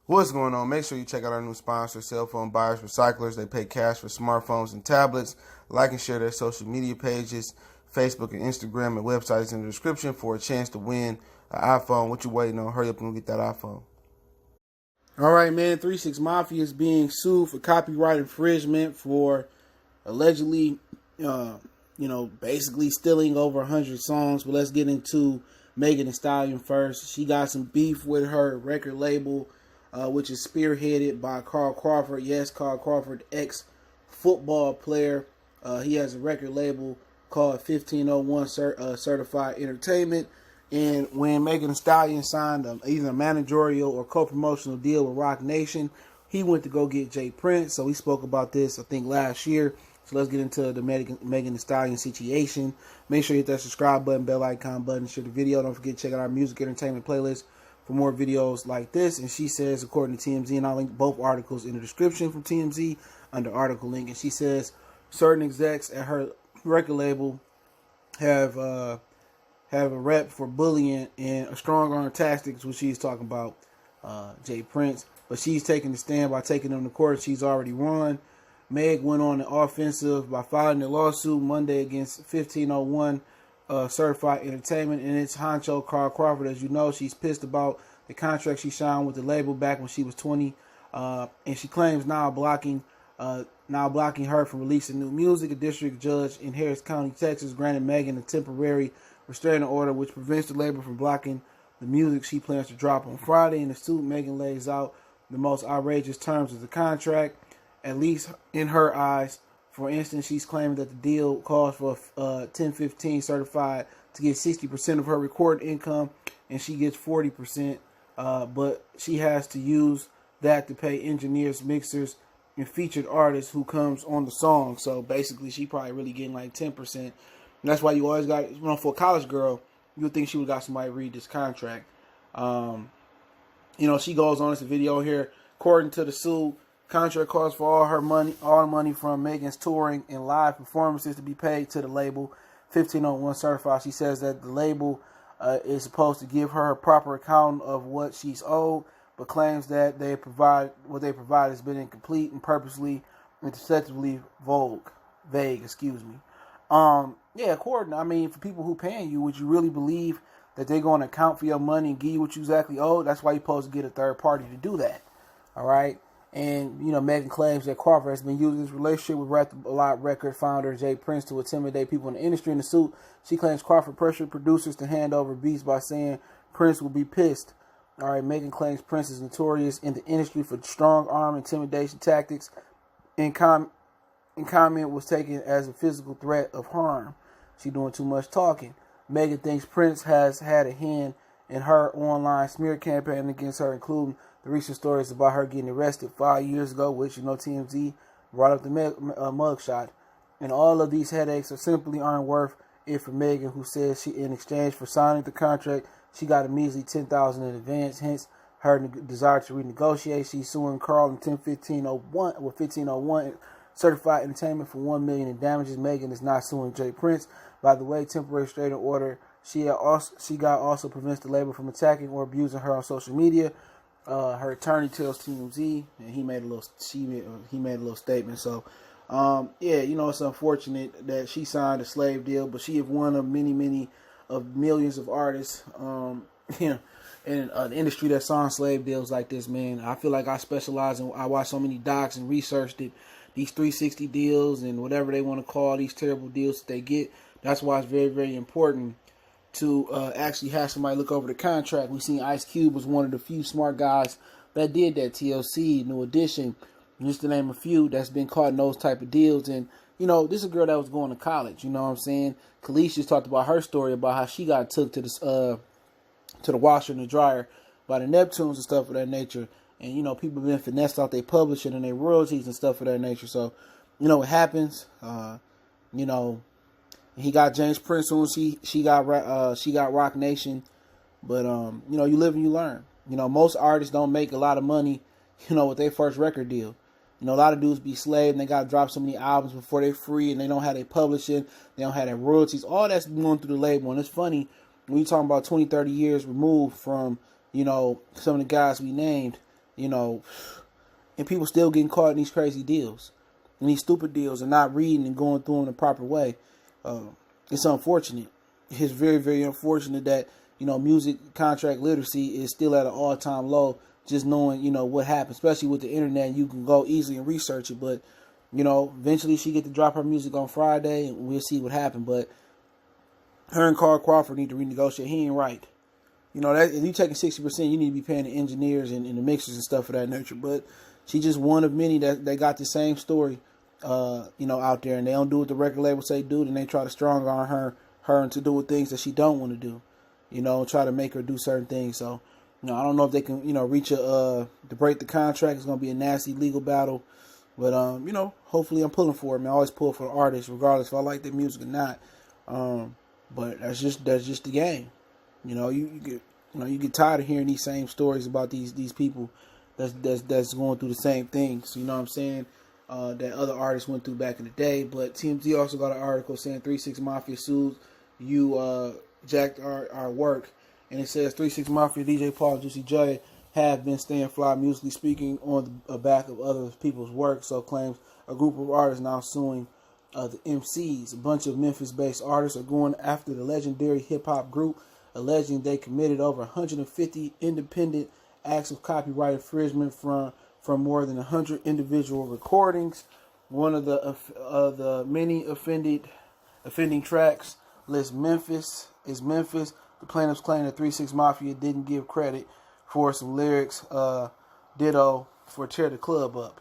What's going on? Make sure you check out our new sponsor, Cell Phone Buyers Recyclers. They pay cash for smartphones and tablets. Like and share their social media pages, Facebook and Instagram, and websites in the description for a chance to win an iPhone. What you waiting on? Hurry up and get that iPhone. All right, man. 3-6 Mafia is being sued for copyright infringement for allegedly, basically stealing over 100 songs. But let's get into Megan Thee Stallion first. She got some beef with her record label, which is spearheaded by Carl Crawford. Yes, Carl Crawford, ex-football player. He has a record label called 1501 Certified Entertainment. And when Megan Thee Stallion signed either a managerial or co-promotional deal with Roc Nation, he went to go get Jay Prince. So we spoke about this, I think, last year. So let's get into the Megan Thee Stallion situation. Make sure you hit that subscribe button, bell icon button, share the video. Don't forget to check out our music entertainment playlist for more videos like this. And she says, according to TMZ, and I'll link both articles in the description from TMZ under article link. And she says certain execs at her record label have a rep for bullying and a strong arm tactics, which she's talking about Jay Prince. But she's taking the stand by taking them to court. She's already won. Meg went on the offensive by filing a lawsuit Monday against 1501 Certified Entertainment and its honcho Carl Crawford. As you know, she's pissed about the contract she signed with the label back when she was 20, and she claims now blocking her from releasing new music. A district judge in Harris County, Texas, granted Megan a temporary restraining order which prevents the label from blocking the music she plans to drop on Friday. In the suit, Megan lays out the most outrageous terms of the contract, at least in her eyes. For instance, she's claiming that the deal calls for 1015 certified to get 60% of her recorded income, and she gets 40%, but she has to use that to pay engineers, mixers, and featured artists who comes on the song. So basically, she probably really getting like 10%. And that's why you always got, for a college girl, you would think she would got somebody read this contract. She goes on this video here. According to the suit, contract calls for all the money from Megan's touring and live performances to be paid to the label 1501 Certified. She says that the label is supposed to give her a proper account of what she's owed, but claims that what they provide has been incomplete and purposely and deceptively vague. For people who paying you, would you really believe that they're going to account for your money and give you what you exactly owe? That's why you're supposed to get a third party to do that. All right. And, Megan claims that Crawford has been using this relationship with Rap-A-Lot record founder Jay Prince to intimidate people in the industry. In the suit, she claims Crawford pressured producers to hand over beats by saying Prince will be pissed. All right, Megan claims Prince is notorious in the industry for strong arm intimidation tactics, and comment was taken as a physical threat of harm. She doing too much talking. Megan thinks Prince has had a hand in her online smear campaign against her, including the recent stories about her getting arrested 5 years ago, which, TMZ brought up the mugshot. And all of these headaches simply aren't worth it for Megan, who says she, in exchange for signing the contract, she got a measly $10,000 in advance, hence her desire to renegotiate. She's suing Carl in 1501 Certified Entertainment for $1 million in damages. Megan is not suing Jay Prince. By the way, temporary restraining order she got also prevents the label from attacking or abusing her on social media. Her attorney tells TMZ, and he made a little statement. So, it's unfortunate that she signed a slave deal, but she is one of many of millions of artists, in an industry that signs slave deals like this. Man, I feel like I watch so many docs and researched it. These 360 deals and whatever they want to call these terrible deals that they get. That's why it's very, very important to actually have somebody look over the contract. We seen Ice Cube was one of the few smart guys that did that. TLC, New Edition, just to name a few, that's been caught in those type of deals. And, this is a girl that was going to college, you know what I'm saying? Khalees just talked about her story about how she got took to the washer and the dryer by the Neptunes and stuff of that nature. And, people have been finessed out their publishing and their royalties and stuff of that nature. So, what happens, he got James Prince soon. She got Roc Nation, but you live and you learn. Most artists don't make a lot of money, with their first record deal. A lot of dudes be slaves and they got to drop so many albums before they're free, and they don't have their publishing, they don't have their royalties. All that's going through the label, and it's funny when you talking about 20, 30 years removed from some of the guys we named. you know, and people still getting caught in these crazy deals and these stupid deals and not reading and going through them the proper way. It's unfortunate. It's very, very unfortunate that, you know, music contract literacy is still at an all-time low, just knowing, you know, what happened, especially with the internet. You can go easily and research it, but, you know, eventually she get to drop her music on Friday, and we'll see what happened. But her and Carl Crawford need to renegotiate. He ain't right. You know, that if you taking 60%, you need to be paying the engineers and the mixers and stuff of that nature. But she just one of many that got the same story, you know, out there, and they don't do what the record label say do, and they try to strong arm her into doing things that she don't want to do, you know, try to make her do certain things. So, you know, I don't know if they can, you know, reach to break the contract. It's gonna be a nasty legal battle, but you know, hopefully I'm pulling for it, man. I always pull for the artist, regardless if I like their music or not. But that's just the game. You know, you get tired of hearing these same stories about these people that's going through the same things. You know what I'm saying? That other artists went through back in the day. But TMZ also got an article saying 3 6 Mafia sues you jacked our work, and it says 3 6 Mafia, DJ Paul, and Juicy J have been staying fly musically speaking on the back of other people's work. So claims a group of artists now suing the MCs. A bunch of Memphis-based artists are going after the legendary hip-hop group, alleging they committed over 150 independent acts of copyright infringement from more than 100 individual recordings. One of the many offending tracks lists Memphis. The plaintiffs claim that 3 6 Mafia didn't give credit for some lyrics. Ditto for Tear the Club Up.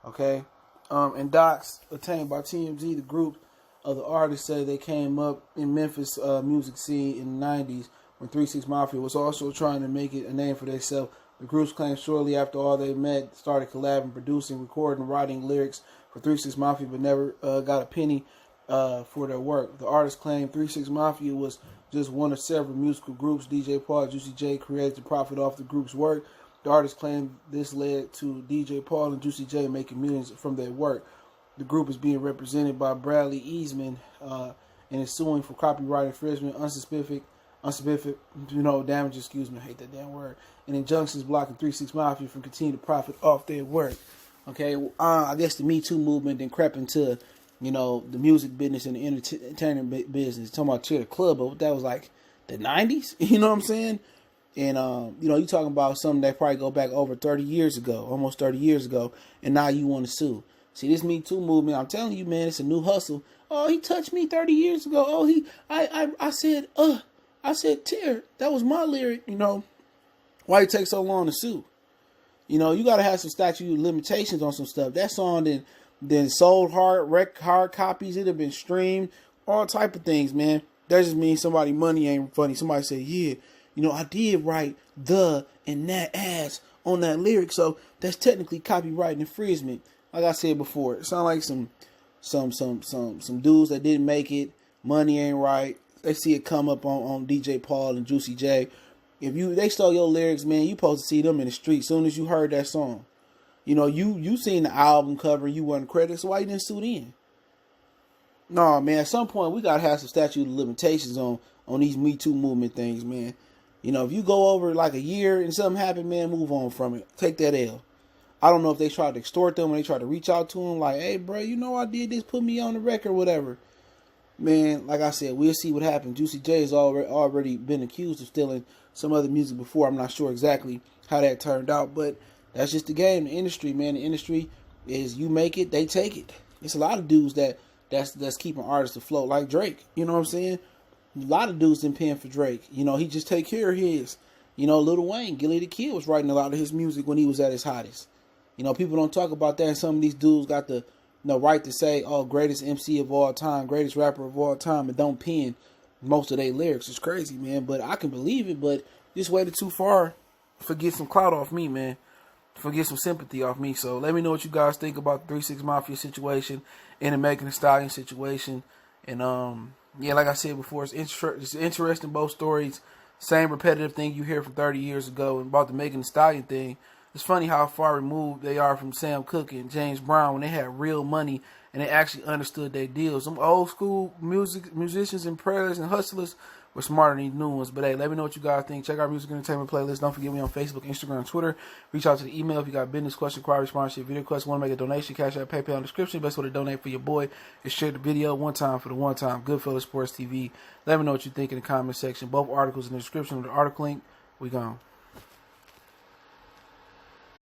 Okay? And docs obtained by TMZ, the group of the artists say they came up in Memphis music scene in the 90s when 3 6 Mafia was also trying to make it a name for themselves. The groups claim shortly after all they met, started collabing, producing, recording, writing lyrics for 3 6 Mafia, but never got a penny for their work. The artists claim 3 6 Mafia was just one of several musical groups DJ Paul and Juicy J created to profit off the group's work. The artists claim this led to DJ Paul and Juicy J making millions from their work. The group is being represented by Bradley Eastman and is suing for copyright infringement, unspecific, damages, I hate that damn word, and injunctions blocking 3 6 Mafia from continuing to profit off their work. Okay, I guess the Me Too movement then crept into, you know, the music business and the entertainment business. Talking about Tear the Club, but that was like the 90s, you know what I'm saying? And, you know, you talking about something that probably go back over 30 years ago, almost 30 years ago, and now you want to sue. See, this Me Too movement, I'm telling you, man, it's a new hustle. Oh, he touched me 30 years ago. Oh, I said, Tear, that was my lyric, you know. Why it take so long to sue? You know, you got to have some statute of limitations on some stuff. That song then sold hard copies. It have been streamed, all type of things, man. That just means somebody money ain't funny. Somebody say, yeah, you know, I did write the and that ass on that lyric, so that's technically copyright infringement. Like I said before, it sound like some dudes that didn't make it. Money ain't right. They see it come up on DJ Paul and Juicy J. If they stole your lyrics, man, you supposed to see them in the street as soon as you heard that song. You know, you seen the album cover, you wasn't credited, so why you didn't sue then? No, man, at some point we gotta have some statute of limitations on these Me Too movement things, man. You know, if you go over like a year and something happened, man, move on from it. Take that L. I don't know if they tried to extort them, when they tried to reach out to them, like, hey, bro, you know I did this, put me on the record, whatever. Man, like I said, we'll see what happens. Juicy J has already been accused of stealing some other music before. I'm not sure exactly how that turned out, but that's just the game, the industry, man. The industry is you make it, they take it. It's a lot of dudes that's keeping artists afloat, like Drake. You know what I'm saying? A lot of dudes been paying for Drake. You know, he just take care of his. You know, Lil Wayne, Gilly the Kid was writing a lot of his music when he was at his hottest. You know, people don't talk about that. And some of these dudes got the right to say, oh, greatest MC of all time, greatest rapper of all time, and don't pen most of their lyrics. It's crazy, man. But I can believe it, but just waited too far to get some clout off me, man. To get some sympathy off me. So let me know what you guys think about the 3 6 Mafia situation and the Megan Thee Stallion situation. And, yeah, like I said before, it's interesting, both stories. Same repetitive thing you hear from 30 years ago. And about the Megan Thee Stallion thing, it's funny how far removed they are from Sam Cooke and James Brown when they had real money and they actually understood their deals. Some old school musicians and prayers and hustlers We're smarter than these new ones. But hey, let me know what you guys think. Check our music entertainment playlist. Don't forget me on Facebook, Instagram, Twitter. Reach out to the email if you got business question, inquiry, sponsorship, video question, want to make a donation, cash out, PayPal in the description. Best way to donate for your boy is share the video one time for the one time. Goodfellas Sports TV. Let me know what you think in the comment section. Both articles in the description with the article link. We gone.